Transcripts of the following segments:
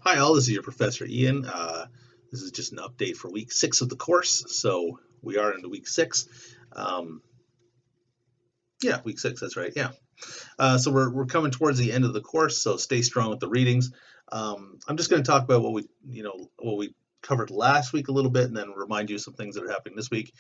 Hi, all. This is your Professor Ian. This is just an update for week 6 of the course. So we are into week 6. Um, yeah, week 6. That's right. Yeah. So we're coming towards the end of the course. So stay strong with the readings. I'm just going to talk about what we covered last week a little bit, and then remind you of some things that are happening this week.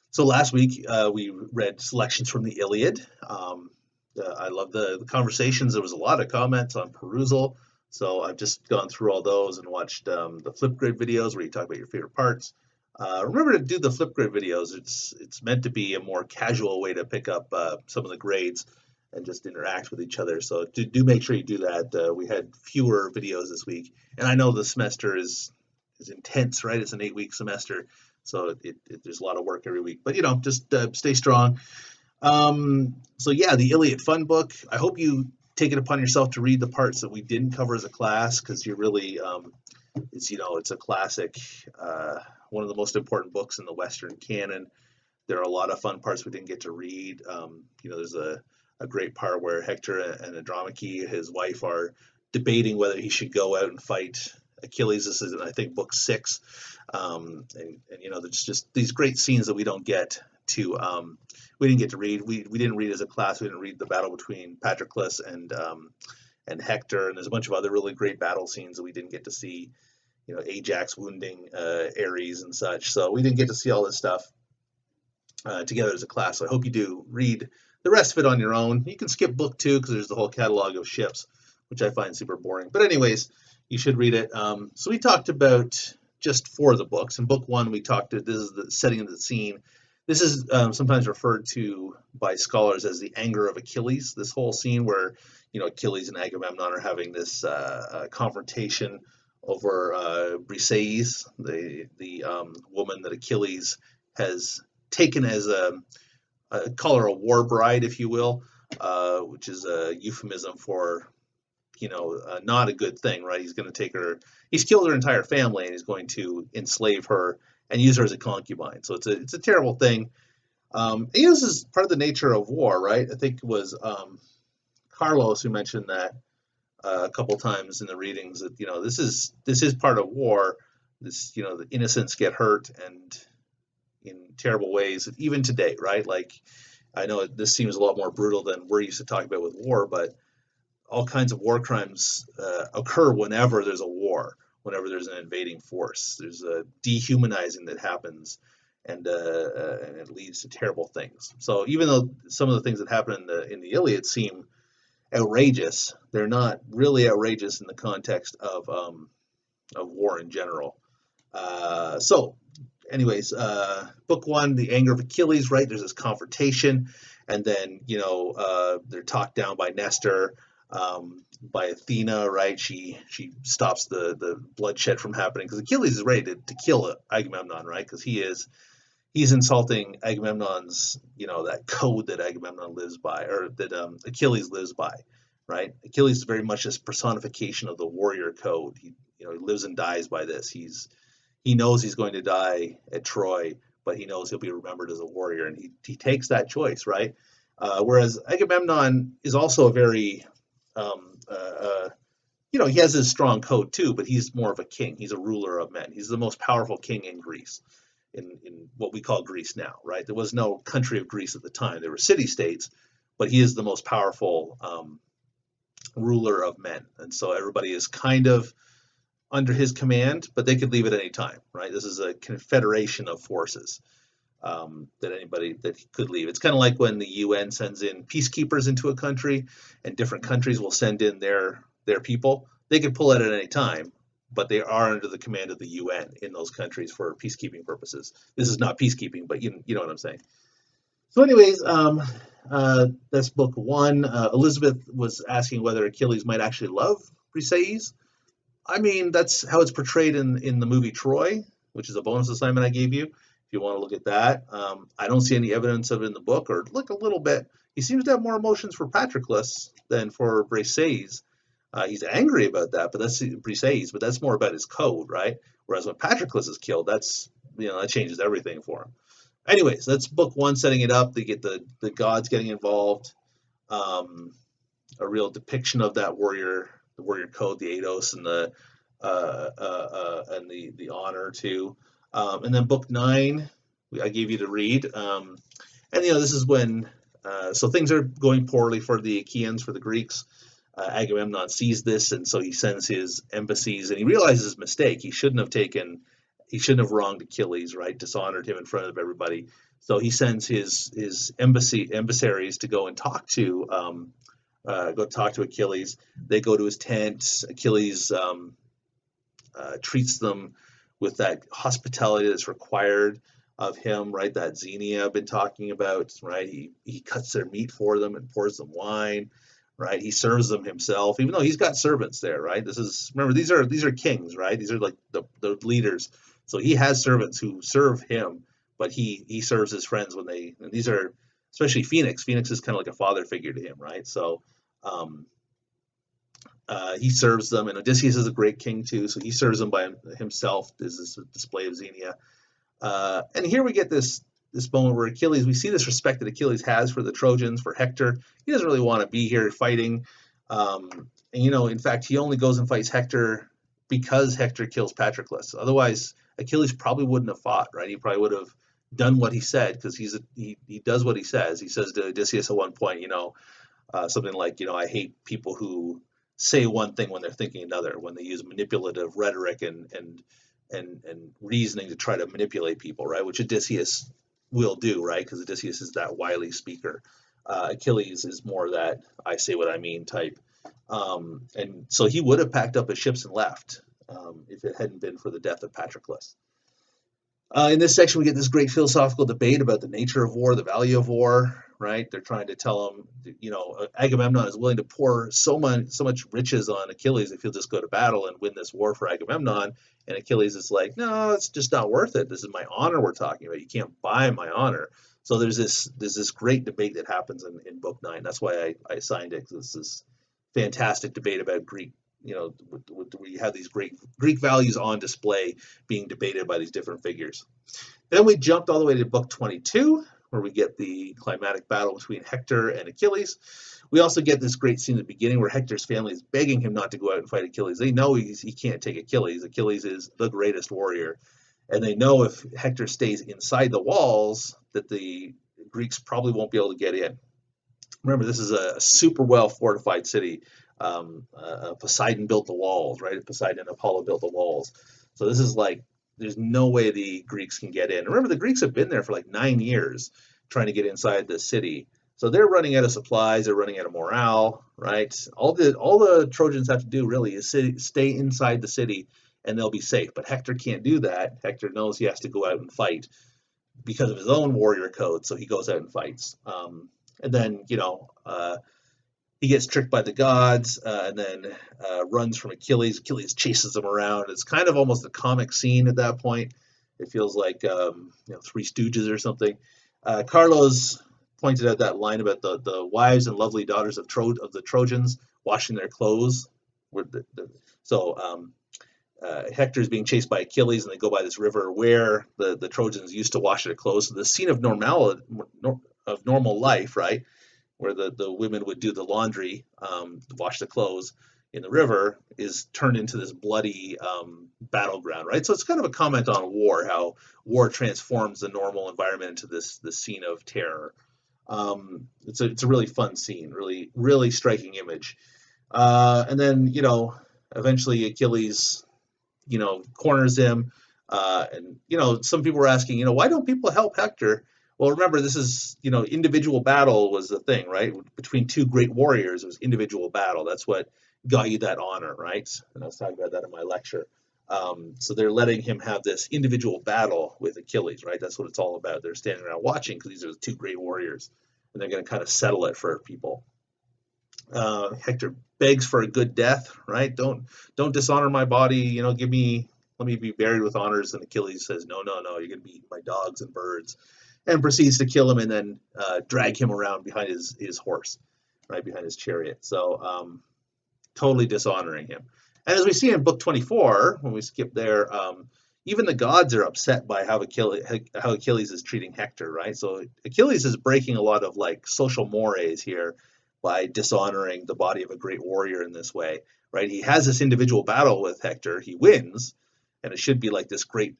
So last week we read selections from the Iliad. I love the conversations. There was a lot of comments on Perusal. So I've just gone through all those and watched the Flipgrid videos where you talk about your favorite parts. Remember to do the Flipgrid videos. It's meant to be a more casual way to pick up some of the grades and just interact with each other. So do make sure you do that. We had fewer videos this week, and I know the semester is intense, right? It's an 8-week semester, so there's a lot of work every week. But just stay strong. So yeah, the Iliad Fun Book. I hope you take it upon yourself to read the parts that we didn't cover as a class, because you're really it's a classic, one of the most important books in the Western canon. There are a lot of fun parts we didn't get to read. There's a great part where Hector and Andromache, his wife, are debating whether he should go out and fight Achilles. This is, I think, book 6. There's just these great scenes that we didn't get to read. We didn't read as a class. We didn't read the battle between Patroclus and Hector, and there's a bunch of other really great battle scenes that we didn't get to see. Ajax wounding Ares and such. So we didn't get to see all this stuff together as a class. So I hope you do read the rest of it on your own. You can skip book 2 because there's the whole catalog of ships, which I find super boring. But anyways, you should read it. So we talked about just 4 of the books. In book 1, this is the setting of the scene. This is sometimes referred to by scholars as the anger of Achilles. This whole scene where Achilles and Agamemnon are having this confrontation over Briseis, the woman that Achilles has taken as call her a war bride, if you will, which is a euphemism for not a good thing, right? He's going to take her. He's killed her entire family, and he's going to enslave her and use her as a concubine. So it's a terrible thing. This is part of the nature of war, right? I think it was Carlos who mentioned that a couple times in the readings, that this is part of war. The innocents get hurt, and in terrible ways, even today, right? Like, I know this seems a lot more brutal than we're used to talking about with war, but all kinds of war crimes occur whenever there's a war, whenever there's an invading force. There's a dehumanizing that happens, and it leads to terrible things. So even though some of the things that happen in the Iliad seem outrageous, they're not really outrageous in the context of war in general. Anyways, book 1, the anger of Achilles, right? There's this confrontation, and then they're talked down by Nestor, by Athena, right? She stops the bloodshed from happening, because Achilles is ready to kill Agamemnon, right? Because he's insulting Agamemnon's, that code that Agamemnon lives by, or that Achilles lives by, right? Achilles is very much this personification of the warrior code. He lives and dies by this. He knows he's going to die at Troy, but he knows he'll be remembered as a warrior, and he takes that choice, right? Whereas Agamemnon is also a very, he has his strong code too, but he's more of a king. He's a ruler of men. He's the most powerful king in Greece, in what we call Greece now, right? There was no country of Greece at the time. There were city-states, but he is the most powerful ruler of men. And so everybody is kind of under his command, but they could leave at any time, right? This is a confederation of forces that could leave. It's kind of like when the UN sends in peacekeepers into a country, and different countries will send in their people. They can pull out at any time, but they are under the command of the UN in those countries for peacekeeping purposes. This is not peacekeeping, but you know what I'm saying. So anyways, that's book 1. Elizabeth was asking whether Achilles might actually love Briseis. I mean, that's how it's portrayed in the movie Troy, which is a bonus assignment I gave you, if you want to look at that. I don't see any evidence of it in the book, or look a little bit. He seems to have more emotions for Patroclus than for Briseis. He's angry about that, but that's Briseis, but that's more about his code, right? Whereas when Patroclus is killed, that changes everything for him. Anyways, that's book 1, setting it up. They get the gods getting involved, a real depiction of that warrior, the warrior code, the Eidos, and and the honor too. And then book 9, I gave you to read. And this is when so things are going poorly for the Achaeans, for the Greeks. Agamemnon sees this, and so he sends his embassies, and he realizes his mistake. He shouldn't have wronged Achilles, right? Dishonored him in front of everybody. So he sends his emissaries to go and talk to Achilles. They go to his tent. Achilles treats them with that hospitality that's required of him, right? That Xenia I've been talking about, right? He cuts their meat for them and pours them wine, right? He serves them himself, even though he's got servants there, right? Remember, these are kings, right? These are like the leaders. So he has servants who serve him, but he serves his friends and these are especially Phoenix. Phoenix is kind of like a father figure to him, right? So um, he serves them, and Odysseus is a great king too, so he serves them by himself. There's this display of Xenia, and here we get this moment where we see this respect that Achilles has for the Trojans, for Hector. He doesn't really want to be here fighting, and in fact, he only goes and fights Hector because Hector kills Patroclus. Otherwise, Achilles probably wouldn't have fought, right? He probably would have done what he said because he does what he says. He says to Odysseus at one point, something like, I hate people who say one thing when they're thinking another, when they use manipulative rhetoric and reasoning to try to manipulate people, right? Which Odysseus will do, right? Because Odysseus is that wily speaker. Achilles is more that I say what I mean type. And so he would have packed up his ships and left if it hadn't been for the death of Patroclus. In this section, we get this great philosophical debate about the nature of war, the value of war, right? They're trying to tell him, Agamemnon is willing to pour so much riches on Achilles if he'll just go to battle and win this war for Agamemnon. And Achilles is like, no, it's just not worth it. This is my honor we're talking about. You can't buy my honor. So there's this great debate that happens in book 9. That's why I assigned it, because this is fantastic debate about Greek. We have these great Greek values on display being debated by these different figures. Then we jumped all the way to book 22, where we get the climatic battle between Hector and Achilles. We also get this great scene at the beginning where Hector's family is begging him not to go out and fight Achilles. They know he can't take Achilles. Achilles is the greatest warrior. And they know if Hector stays inside the walls, that the Greeks probably won't be able to get in. Remember, this is a super well fortified city. Poseidon built the walls, right? Poseidon and Apollo built the walls. So this is like, there's no way the Greeks can get in. Remember, the Greeks have been there for like 9 years trying to get inside the city. So they're running out of supplies, they're running out of morale, right? All the Trojans have to do really is stay inside the city and they'll be safe. But Hector can't do that. Hector knows he has to go out and fight because of his own warrior code. So he goes out and fights. And then, he gets tricked by the gods and then runs from Achilles. Achilles chases him around. It's kind of almost a comic scene at that point. It feels like Three Stooges or something. Carlos pointed out that line about the wives and lovely daughters of the Trojans washing their clothes. Hector is being chased by Achilles, and they go by this river where the Trojans used to wash their clothes. So the scene of normal life, right, where the women would do the laundry, wash the clothes in the river, is turned into this bloody battleground, right? So it's kind of a comment on war, how war transforms the normal environment into this scene of terror. It's a really fun scene, really really striking image. And then eventually Achilles corners him, and some people were asking, why don't people help Hector? Well, remember, this is, individual battle was the thing, right? Between two great warriors, it was individual battle. That's what got you that honor, right? And I was talking about that in my lecture. So they're letting him have this individual battle with Achilles, right? That's what it's all about. They're standing around watching because these are the two great warriors, and they're going to kind of settle it for people. Hector begs for a good death, right? Don't dishonor my body. Let me be buried with honors. And Achilles says, no, you're going to be eaten by dogs and birds. And proceeds to kill him and then drag him around behind his horse, right behind his chariot. So totally dishonoring him. And as we see in book 24, when we skip there, even the gods are upset by how Achilles is treating Hector, right? So Achilles is breaking a lot of like social mores here by dishonoring the body of a great warrior in this way, right? He has this individual battle with Hector, he wins, and it should be like this great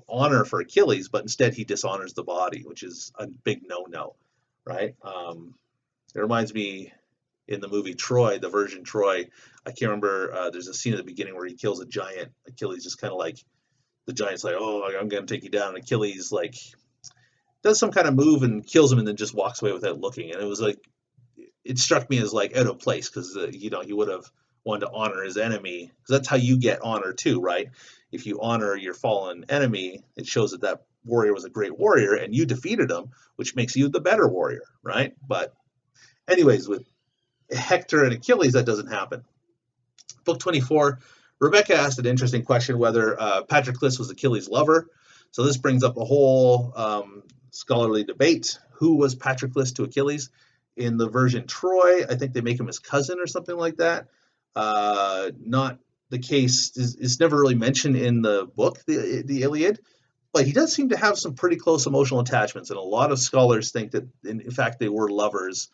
honor for Achilles, but instead he dishonors the body, which is a big no-no, right? It reminds me in the movie Troy, the version Troy. I can't remember. There's a scene at the beginning where he kills a giant. Achilles just kind of like the giant's like, "Oh, I'm gonna take you down." And Achilles like does some kind of move and kills him, and then just walks away without looking. And it was like it struck me as like out of place because he would have wanted to honor his enemy because that's how you get honor too, right? If you honor your fallen enemy, it shows that that warrior was a great warrior and you defeated him, which makes you the better warrior, right? But anyways, with Hector and Achilles, that doesn't happen. Book 24, Rebecca asked an interesting question whether Patroclus was Achilles' lover. So this brings up a whole scholarly debate. Who was Patroclus to Achilles? In the version Troy, I think they make him his cousin or something like that. Not the case. It's never really mentioned in the book, the Iliad, but he does seem to have some pretty close emotional attachments, and a lot of scholars think that, in fact, they were lovers,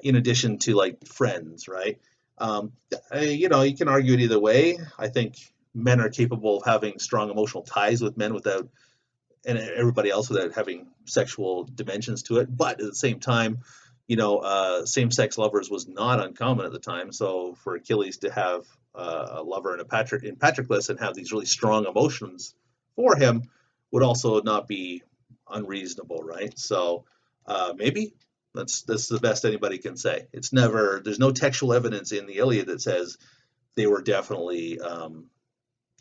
in addition to like friends, right? You can argue it either way. I think men are capable of having strong emotional ties with men without, and everybody else without having sexual dimensions to it. But at the same time, same-sex lovers was not uncommon at the time. So for Achilles to have a lover in Patroclus and have these really strong emotions for him would also not be unreasonable, right? So maybe that's the best anybody can say. There's no textual evidence in the Iliad that says they were definitely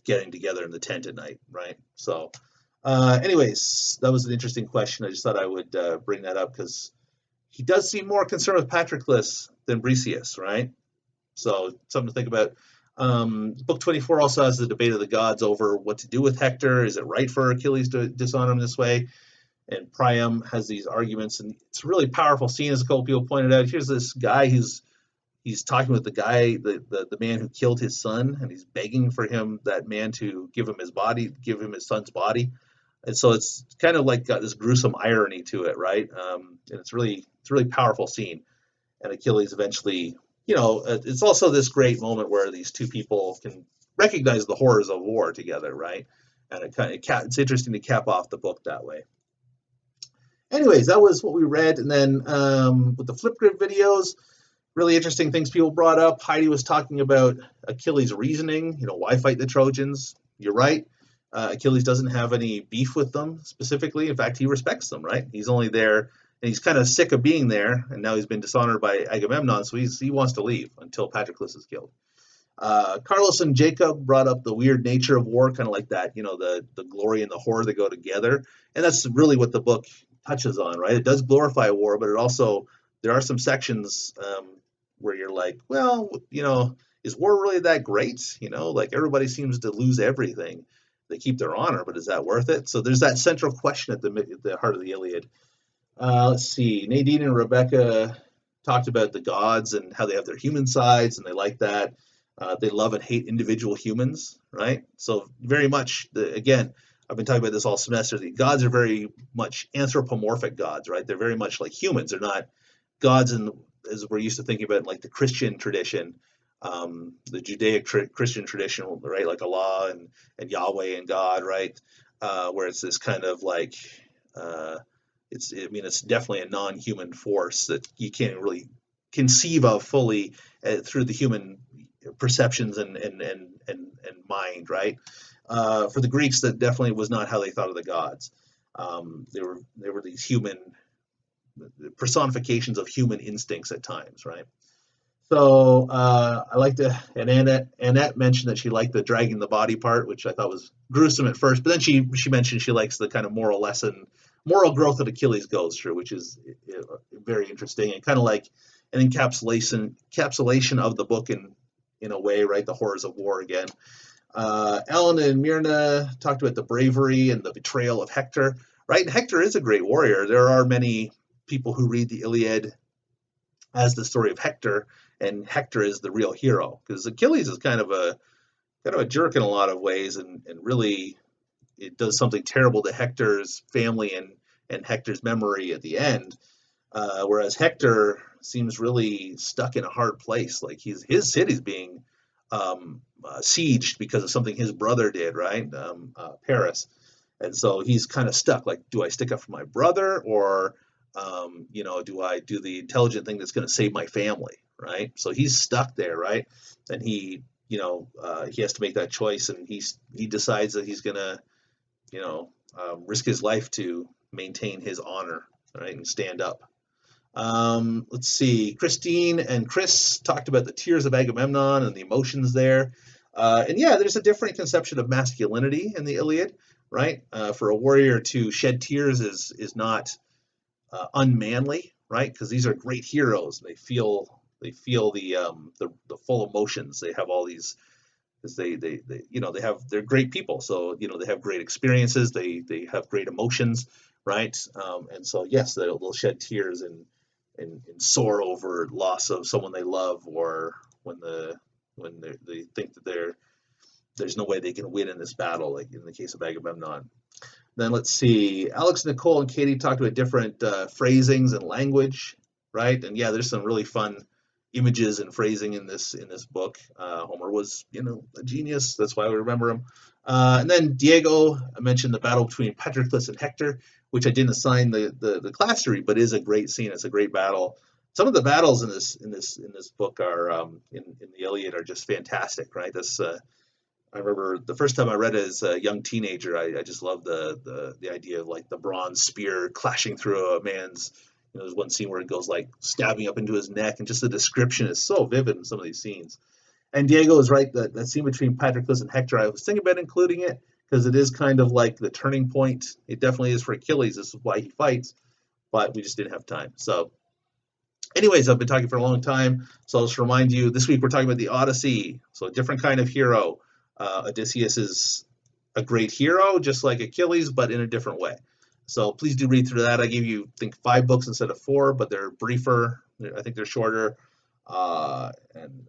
getting together in the tent at night, right? So, anyways, that was an interesting question. I just thought I would bring that up because he does seem more concerned with Patroclus than Briseis, right? So, something to think about. Book 24 also has the debate of the gods over what to do with Hector. Is it right for Achilles to dishonor him this way? And Priam has these arguments, and it's a really powerful scene, as a couple people pointed out. Here's this guy he's talking with the guy, the man who killed his son, and he's begging for that man to give him his son's body. And so it's kind of like got this gruesome irony to it, right? And it's really powerful scene. And Achilles eventually, it's also this great moment where these two people can recognize the horrors of war together, right? And it's interesting to cap off the book that way. Anyways, that was what we read. And then with the Flipgrid videos, really interesting things people brought up. Heidi was talking about Achilles' reasoning, why fight the Trojans? You're right. Achilles doesn't have any beef with them specifically. In fact, he respects them, right? He's only there, and he's kind of sick of being there, and now he's been dishonored by Agamemnon, so he wants to leave until Patroclus is killed. Carlos and Jacob brought up the weird nature of war, kind of like that, the glory and the horror that go together. And that's really what the book touches on, right? It does glorify war, but there are some sections where you're like, well, is war really that great? Like everybody seems to lose everything. They keep their honor, but is that worth it? So there's that central question at the heart of the Iliad. Let's see. Nadine and Rebecca talked about the gods and how they have their human sides, and they like that. They love and hate individual humans, right? So very much, again, I've been talking about this all semester. The gods are very much anthropomorphic gods, right? They're very much like humans. They're not gods as we're used to thinking about, like the Christian tradition, the Judaic Christian tradition, right? Like Allah and Yahweh and God, right? Where it's this kind of like, it's definitely a non-human force that you can't really conceive of fully through the human perceptions and mind, right? For the Greeks, that definitely was not how they thought of the gods. They were these human personifications of human instincts at times, right? So and Annette mentioned that she liked the dragging the body part, which I thought was gruesome at first, but then she mentioned she likes the kind of moral growth that Achilles goes through, which is very interesting and kind of like an encapsulation of the book in a way, right? The horrors of war again. Alan and Myrna talked about the bravery and the betrayal of Hector, right? And Hector is a great warrior. There are many people who read the Iliad as the story of Hector, and Hector is the real hero, because Achilles is kind of a jerk in a lot of ways, and really it does something terrible to Hector's family and Hector's memory at the end. Whereas Hector, seems really stuck in a hard place. Like his city's being sieged because of something his brother did, right? Paris. And so he's kind of stuck. Like, do I stick up for my brother, or do I do the intelligent thing that's going to save my family, right? So he's stuck there, right? And he has to make that choice, and he decides that he's going to, risk his life to maintain his honor, right, and stand up. Let's see. Christine and Chris talked about the tears of Agamemnon and the emotions there. And yeah, there's a different conception of masculinity in the Iliad, right? For a warrior to shed tears is not unmanly, right? Because these are great heroes. They feel the full emotions. They have all these, because they're great people. So they have great experiences. They have great emotions, right? And so yes, they'll shed tears and soar over loss of someone they love, or when they think that there's no way they can win in this battle, like in the case of Agamemnon. Then let's see, Alex, Nicole, and Katie talked about different phrasings and language, right? And yeah, there's some really fun images and phrasing in this book. Homer was, a genius. That's why we remember him. And then Diego mentioned the battle between Patroclus and Hector, which I didn't assign the class to read, but is a great scene. It's a great battle. Some of the battles in this book are in the Iliad are just fantastic, right? I remember the first time I read it as a young teenager. I just loved the idea of like the bronze spear clashing through a man's. There's one scene where it goes like stabbing up into his neck, and just the description is so vivid in some of these scenes. And Diego is right, that scene between Patroclus and Hector, I was thinking about including it because it is kind of like the turning point. It definitely is for Achilles. This is why he fights, but we just didn't have time. So anyways, I've been talking for a long time, so I'll just remind you, this week we're talking about the Odyssey, so a different kind of hero. Odysseus is a great hero, just like Achilles, but in a different way. So please do read through that. I gave you, I think, 5 books instead of 4, but they're briefer. I think they're shorter. And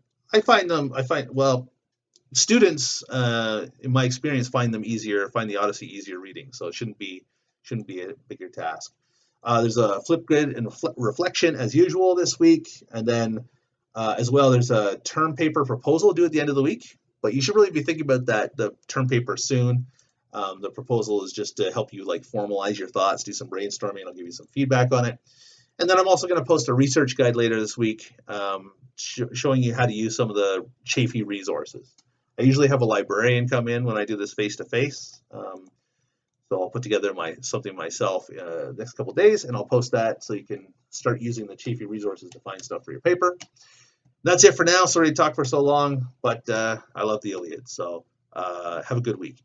students, in my experience, find the Odyssey easier reading. So it shouldn't be a bigger task. There's a flip grid and reflection as usual this week. And then as well, there's a term paper proposal due at the end of the week. But you should really be thinking about the term paper soon. The proposal is just to help you like formalize your thoughts, do some brainstorming. I'll give you some feedback on it. And then I'm also going to post a research guide later this week showing you how to use some of the Chafee resources. I usually have a librarian come in when I do this face-to-face. So I'll put together something myself next couple days, and I'll post that so you can start using the Chafee resources to find stuff for your paper. That's it for now. Sorry to talk for so long, but I love the Iliad. So have a good week.